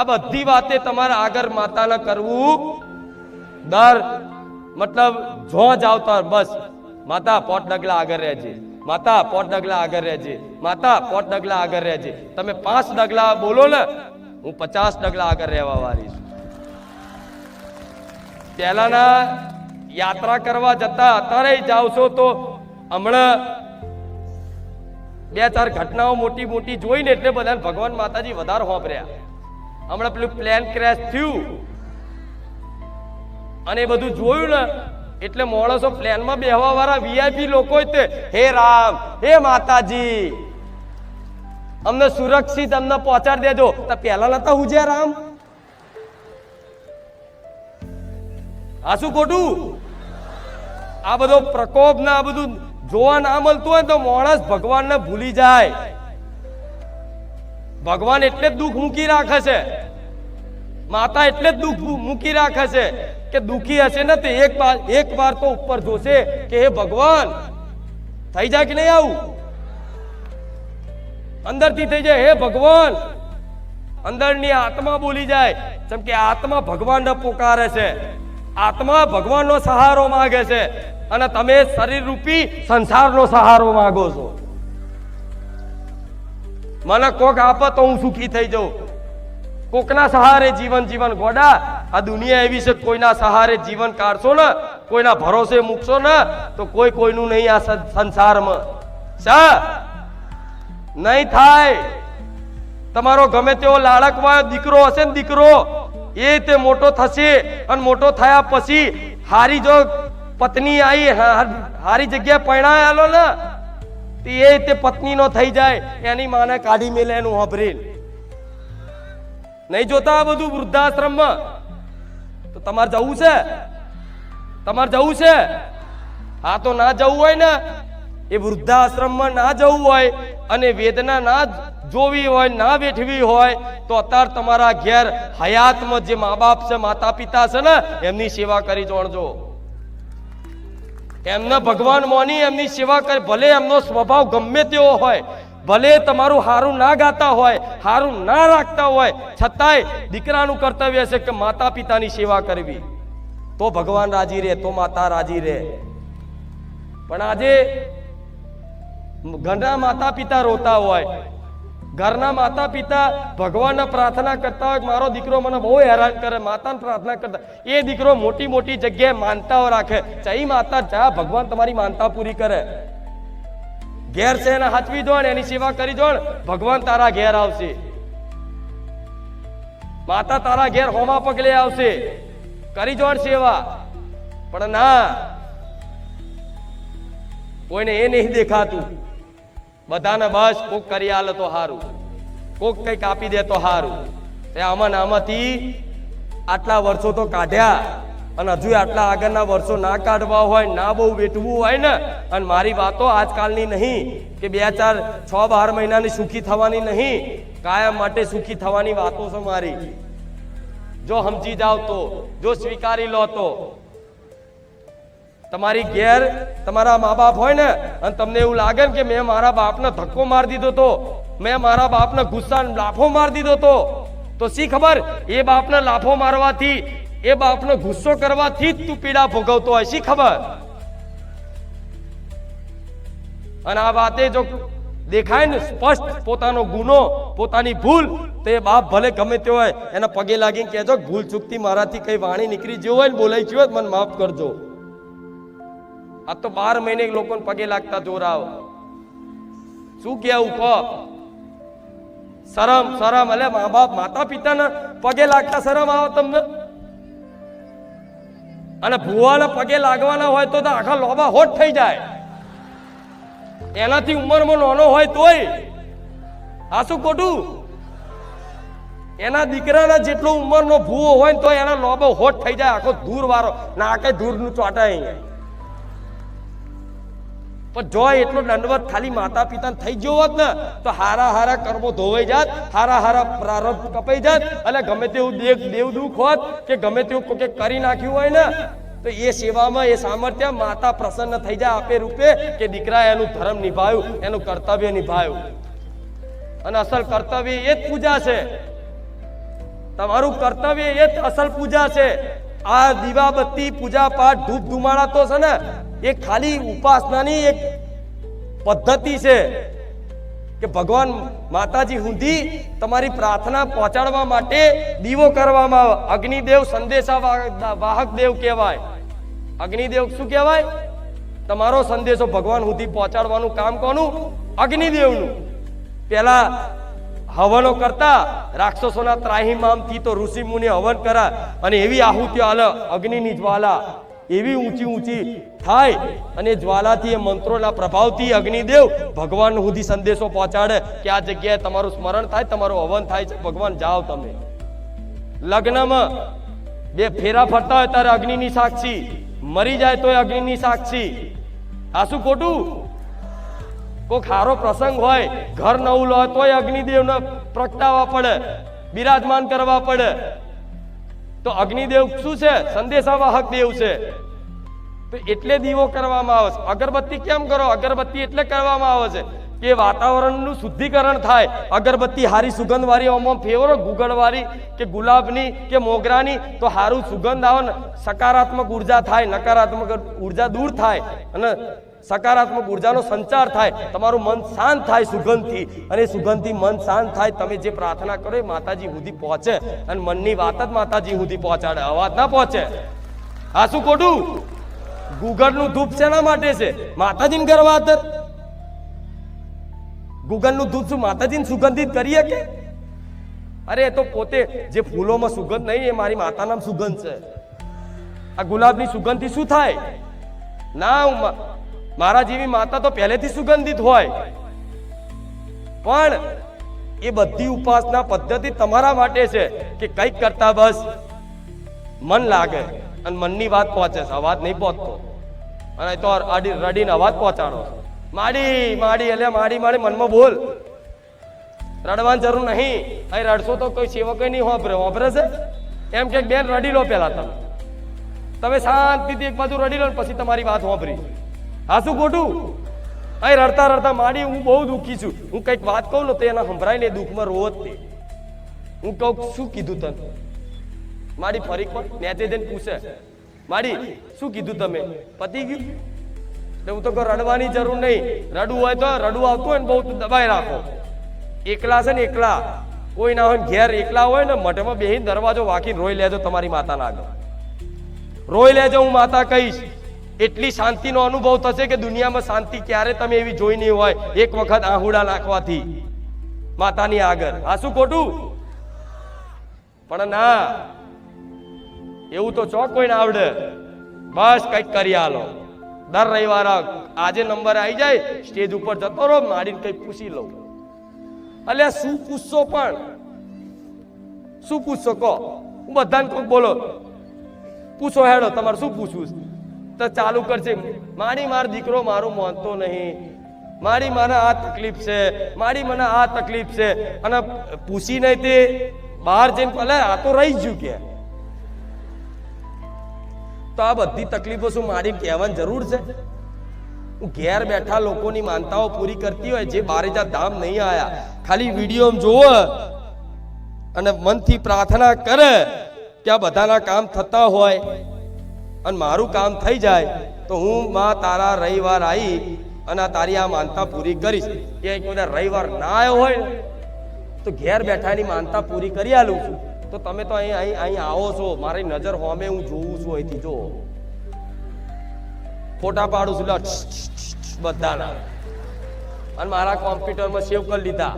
આ બધી વાતે તમારે આગળ માતાને કરવું દર મતલબ જો જાવતા બસ માતા પોટ ડગલા આગળ રહેજે, માતા પોટ ડગલા આગળ રહેજે, માતા પોટ ડગલા આગળ રહેજે. તમે 5 ડગલા બોલો ને, હું 50 ડગલા આગળ રહેવા વાળી છું. પહેલાના યાત્રા કરવા જતા અત્યારે જાવ છો તો હમણાં 2-4 ઘટનાઓ મોટી મોટી જોઈને એટલે બધા ભગવાન માતાજી વધારે હોંભર્યા. હમણાં પેલું પ્લેન ક્રેશ થયું અને એ બધું જોયું ને એટલે માણસો પ્લેનમાં બેહવા વાળા વીઆઈપી લોકો તે હે રામ હે માતાજી અમને સુરક્ષિત અમને પહોંચાડી દેજો. તો પહેલા નતા હુજ્યા રામ? આ શું ખોટું? આ બધો પ્રકોપ ને આ બધું જોવા ના મળતું હોય તો માણસ ભગવાનને ભૂલી જાય. ભગવાન એટલે જ દુઃખ મૂકી રાખે છે, માતા એટલે જ દુઃખ મૂકી રાખે છે કે દુઃખી હશે ને તે એક વાર તો ઉપર જોશે કે હે ભગવાન થઈ જાય કે નહીં, આવું અંદરથી થઈ જાય હે ભગવાન, અંદરની આત્મા બોલી જાય. જેમ કે આત્મા ભગવાનને પોકારે છે, આત્મા ભગવાનનો સહારો માંગે છે અને તમે શરીર રૂપી સંસારનો સહારો માંગો છો. મને કોક આપે તો હું સુખી થઈ જાઉં, કોકના સહારે જીવન જીવન ગોડા. આ દુનિયા એવી છે કોઈના સહારે જીવન કાઢશો ને, કોઈના ભરોસે મૂકશો ને તો કોઈ કોઈનું નહીં આ સંસારમાં. નહીં થાય. તમારો ગમે તેવો લાડકવાયો દીકરો હશે ને, દીકરો એ તે મોટો થશે અને મોટો થયા પછી હારી જો પત્ની આવી હારી જગ્યાએ પરણાયેલો ને એ તે પત્નીનો થઈ જાય, એની માને કાઢી મેલે એનું હોભરી. નહીં જોતા આ બધું વૃદ્ધાશ્રમમાં? તો તમારે જવું છે, તમારે જવું છે. હા તો ના જવું હોય ને, એ વૃદ્ધાશ્રમમાં ના જવું હોય અને વેદના ના જોવી હોય, ના વેઠવી હોય તો અત્યારે તમારા ઘેર હયાતમાં જે મા બાપ છે, માતા પિતા છે ને, એમની સેવા કરી જોણજો. એમને ભગવાન મોની એમની સેવા કરી. ભલે એમનો સ્વભાવ ગમે તેવો હોય, ભલે તમારું હારું ના ગાતા હોય, હારું ના રાખતા હોય, છતાંય દીકરાનું કર્તવ્ય છે કે માતા પિતાની સેવા કરવી. તો ભગવાન રાજી રહે, તો માતા રાજી રહે. પણ આજે ઘરના માતા પિતા રોતા હોય, ઘરના માતા પિતા ભગવાનને પ્રાર્થના કરતા હોય મારો દીકરો મને બહુ હેરાન કરે, માતાને પ્રાર્થના કરતા, એ દીકરો મોટી મોટી જગ્યાએ માનતાઓ રાખે. ચાઈ માતા જા, ભગવાન તમારી માનતા પૂરી કરે. ઘેર છે એને હાચવી દો, એની સેવા કરી દો, ભગવાન તારા ઘેર આવશે, માતા તારા ઘેર હોમા પગલે આવશે. કરી દો સેવા. પણ ના, કોઈને એ નહીં દેખાતું. બધાને બસ કોક કરી આલે તો હારું, કોક કઈક આપી દે તો હારું. આમાંથી આટલા વર્ષો તો કાઢ્યા અને હજુ આટલા આગળના વર્ષો ના કાઢવા હોય, ના બહુ વેઠવું હોય ને. અને મારી વાતો આજકાલની નહીં કે 2-4-6-12 મહિનાની સુખી થવાની નહીં, કાયમ માટે સુખી થવાની વાતો છે મારી. જો સમજી જાવ તો, જો સ્વીકારી લો તો. તમારી ઘેર તમારા મા બાપ હોય ને અને તમને એવું લાગે ને કે મેં મારા બાપને ધક્કો મારી દીધો તો, મેં મારા બાપને ગુસ્સા લાફો મારી દીધો તો શી ખબર એ બાપને લાફો મારવાથી, એ બાપને ગુસ્સો કરવાથી જ તું પીડા ભોગવતો હોય, શી ખબર. અને આ વાતે જો દેખાય ને સ્પષ્ટ પોતાનો ગુનો, પોતાની ભૂલ, તો એ બાપ ભલે ગમે તે હોય એના પગે લાગીને કહેજો ભૂલ ચૂકતી મારાથી કઈ વાણી નીકળી જેવું હોય ને બોલાઈ ગયું હોય મને માફ કરજો. આ તો 12 મહિને લોકોને પગે લાગતા જોરાવ. શું કેવું કહો? શરમ શરમ. એટલે મા બાપ માતા પિતાને પગે લાગતા શરમ આવે તમને? અને ભુવાને પગે લાગવાના હોય તો આખા લોબા હોટ થઈ જાય. એનાથી ઉંમરમાં નાનો હોય તોય. આ શું ખોટું? એના દીકરાના જેટલો ઉંમરનો ભૂવો હોય ને તો એના લોબો હોટ થઈ જાય, આખો દૂર વાળો ના કે દૂરનું ચોટાય. પણ જો એટલો દંડવત ખાલી માતા પિતા થઈ ગયો હોત ને તો હારા હારા કર્મો ધોવાઈ જાત, હારા હારા પ્રારબ્ધ કપાઈ જાત. અને ગમે તેવું દેવ દુઃખ હોત કે ગમે તેવું કોઈ કરી નાખ્યું હોય ને તો એ સેવામાં એ સામર્થ્ય માતા પ્રસન્ન થઈ જાય આપે રૂપે કે દીકરા એનું ધર્મ નિભાવ્યું, એનું કર્તવ્ય નિભાવ્યું. અને અસલ કર્તવ્ય એ જ પૂજા છે. તમારું કર્તવ્ય એ જ અસલ પૂજા છે. આ દીવાબત્તી પૂજા પાઠ ધૂપ ધુમાડા તો છે ને એ ખાલી ઉપાસનાની એક પદ્ધતિ છે કે ભગવાન માતાજી સુધી તમારી પ્રાર્થના પહોંચાડવા માટે દીવો કરવામાં આવે. અગ્નિદેવ સંદેશા વાહક દેવ કહેવાય. અગ્નિદેવ શું કહેવાય? તમારો સંદેશો ભગવાન સુધી પહોંચાડવાનું કામ કોનું? અગ્નિદેવનું. પેલા હવનો કરતા રાક્ષસોના ત્રાહિમામથી તો ઋષિ મુનિ હવન કરા અને એવી આહુતિઓ આલે, અગ્નિની જ્વાલા એવી ઊંચી ઊંચી થાય અને જ્વાલાથી એ મંત્રોના પ્રભાવથી અગ્નિદેવ ભગવાન સુધી સંદેશો પહોંચાડે કે આ જગ્યાએ તમારું સ્મરણ થાય, તમારું હવન થાય છે, ભગવાન જાઓ તમે. લગ્નમાં બે ફેરા ફરતા હોય ત્યારે અગ્નિની સાક્ષી, મરી જાય તોય અગ્નિની સાક્ષી. આ શું ખોટું? કોઈ ખારો પ્રસંગ હોય, ઘર નવું હોય તોય અગ્નિદેવને પ્રગટાવવા પડે, બિરાજમાન કરવા પડે. તો અગ્નિદેવ શું છે? સંદેશાવાહક દેવ છે. તો એટલે દીવો કરવામાં આવે છે. અગરબત્તી કેમ કરો? અગરબત્તી એટલે કરવામાં આવે છે કે વાતાવરણનું શુદ્ધિકરણ થાય. અગરબત્તી હારી સુગંધ વાળી, આમાં ફેવરો ગુગળ વાળી કે ગુલાબની કે મોગરાની, તો હારું સુગંધ આવે ને સકારાત્મક ઉર્જા થાય, નકારાત્મક ઉર્જા દૂર થાય અને સકારાત્મક ઉર્જાનો સંચાર થાય. તમારું મન શાંત થાય સુગંધથી, અને સુગંધથી મન શાંત થાય. તમે જે પ્રાર્થના કરો એ માતાજી સુધી પહોંચે અને મનની વાત જ માતાજી સુધી પહોંચાડે, અવાજ ના પહોંચે. આ શું ખોટું? ગુગળનું ધૂપ શેના માટે છે? માતાજીને કરવા ખાતર. ગુગળનું ધૂપ શું માતાજીને સુગંધિત કરીએ કે? અરે એ તો પોતે જે ફૂલોમાં સુગંધ નહીં, એ મારી માતાના સુગંધ છે. આ ગુલાબની સુગંધથી શું થાય? ના, મારા જેવી માતા તો પહેલેથી સુગંધિત હોય. પણ એ બધી ઉપાસના પદ્ધતિ તમારા માટે છે કે કંઈક કરતા બસ મન લાગે અને મનની વાત પહોંચે છે, અવાજ નહીં પહોંચતો. અને તો રડીને અવાજ પહોંચાડો. માડી માડી એટલે માડી માડી મનમાં બોલ, રડવાની જરૂર નહીં. અહીં રડશો તો કોઈ સેવક નહીં હોભરે છે. એમ કે બેન રડી લો પેલા, તમે શાંતિથી એક બાજુ રડી લો પછી તમારી વાત હોભરી. આ શું ખોટું? અહીં રડતા રડતા માડી હું બહુ દુઃખી છું, હું કંઈક વાત કહું ને તો એના સંભળાય ને દુઃખમાં રોજ તે. હું કહું શું કીધું તને? માડી ફરી નેચે જઈને પૂછે, માડી શું કીધું તમે? પતી ગયું? એટલે હું તો કહું રડવાની જરૂર નહીં. રડવું હોય તો રડવું આવતું હોય ને બહુ દબાઈ રાખો. એકલા છે ને એકલા, કોઈ ના હોય ઘેર એકલા હોય ને મઠમાં બેહીને દરવાજો વાંકીને રોઈ લેજો તમારી માતાના આગળ. રોઈ લેજો, હું માતા કહીશ. એટલી શાંતિનો અનુભવ થશે કે દુનિયામાં શાંતિ ક્યારે તમે એવી જોઈ નહીં હોય, એક વખત આહુડા નાખવાથી માતાની આગળ. આ શું ખોટું? પણ ના, એવું તો ચોક કોઈને આવડે. બસ કંઈક કરી આલો. દર રવિવારે આજે નંબર આવી જાય, સ્ટેજ ઉપર જતો રહો, માડીને કંઈક પૂછી લઉં. અલ્યા શું પૂછશો? પણ શું પૂછશો કહો? હું બધાને કોક બોલો પૂછો, હેડો તમારે શું પૂછવું? તો ચાલુ કરશે, મારી મારો દીકરો મારું માનતો નહીં, મારી મને આ તકલીફ છે, મારી મને આ તકલીફ છે. અને પૂછી નહીં તે બહાર જઈને ભલે આ તો રહી ગયું કે. તો આ બધી તકલીફો શું મારી કહેવાની જરૂર છે? ઘેર બેઠા લોકોની માનતાઓ પૂરી કરતી હોય, જે બારેજા ધામ નહીં આયા, ખાલી વિડીયો જોવે અને મનથી પ્રાર્થના કરે કે આ બધાના કામ થતા હોય અને મારું કામ થઈ જાય તો હું માં તારા રવિવાર આવી અને તારી આ માનતા પૂરી કરીશ. એ એક બધા રવિવાર ના આવ્યો હોય તો ઘેર બેઠાની માનતા પૂરી કરી આલું છું. તો તમે તો અહીં આવો છો, મારી નજર હોમે હું જોઉં છું, અહીંથી જો ફોટા પાડું છું બધાના, અને મારા કોમ્પ્યુટરમાં સેવ કરી લીધા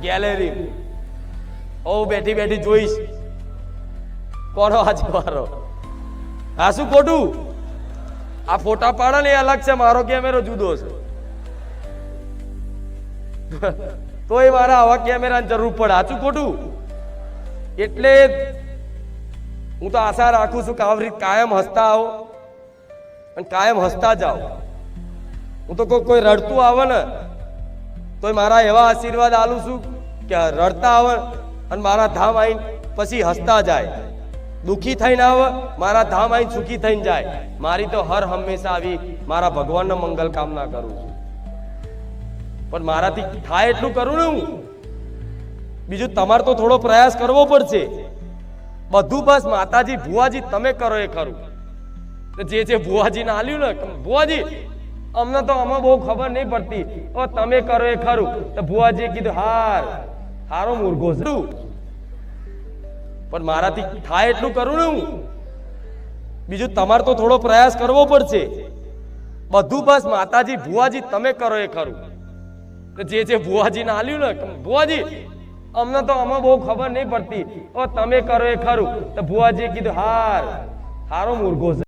ગેલેરી. ઓ બેઠી બેઠી જોઈશ કોનો આજે મારો. આ શું ખોટું? આ ફોટા પાડે ને એ અલગ છે, મારો કેમેરો જુદો છે. તોય મારા આવા કેમેરાની જરૂર પડે. આ શું ખોટું? એટલે હું તો આશા રાખું છું કે આવી રીતે કાયમ હસતા આવો અને કાયમ હસતા જાઓ. હું તો કોઈ રડતું આવે ને તો મારા એવા આશીર્વાદ આલું છું કે રડતા આવે અને મારા ધામ આવીને પછી હસતા જાય. દુઃખી થઈને આવે, મારા ધામ આવીને સુખી થઈને જાય. મારી તો હર હંમેશા આવી મારા ભગવાનનો મંગલ કામના કરું છું. પણ મારાથી થાય એટલું કરું ને હું. બીજું તમારે તો થોડો પ્રયાસ કરવો પડશે. બધું બસ માતાજી ભુવાજી તમે કરો એ ખરું. તો જે ભુવાજીને આલ્યું ને ભુવાજી અમને તો આમાં બહુ ખબર નહીં પડતી, ઓ તમે કરો એ ખરું. તો ભુવાજીએ કીધું હારો મુર્ગો છે, પણ મારાથી થાય એટલું કરું ને હું. બીજું તમારે તો થોડો પ્રયાસ કરવો પડશે. બધું બસ માતાજી ભુવાજી તમે કરો એ ખરું. તો જે ભુવાજીને આલ્યું ને ભુવાજી અમને તો આમાં બહુ ખબર નહીં પડતી, ઓ તમે કરો એ ખરું. તો ભુવાજીએ કીધું હારો મુર્ગો છે.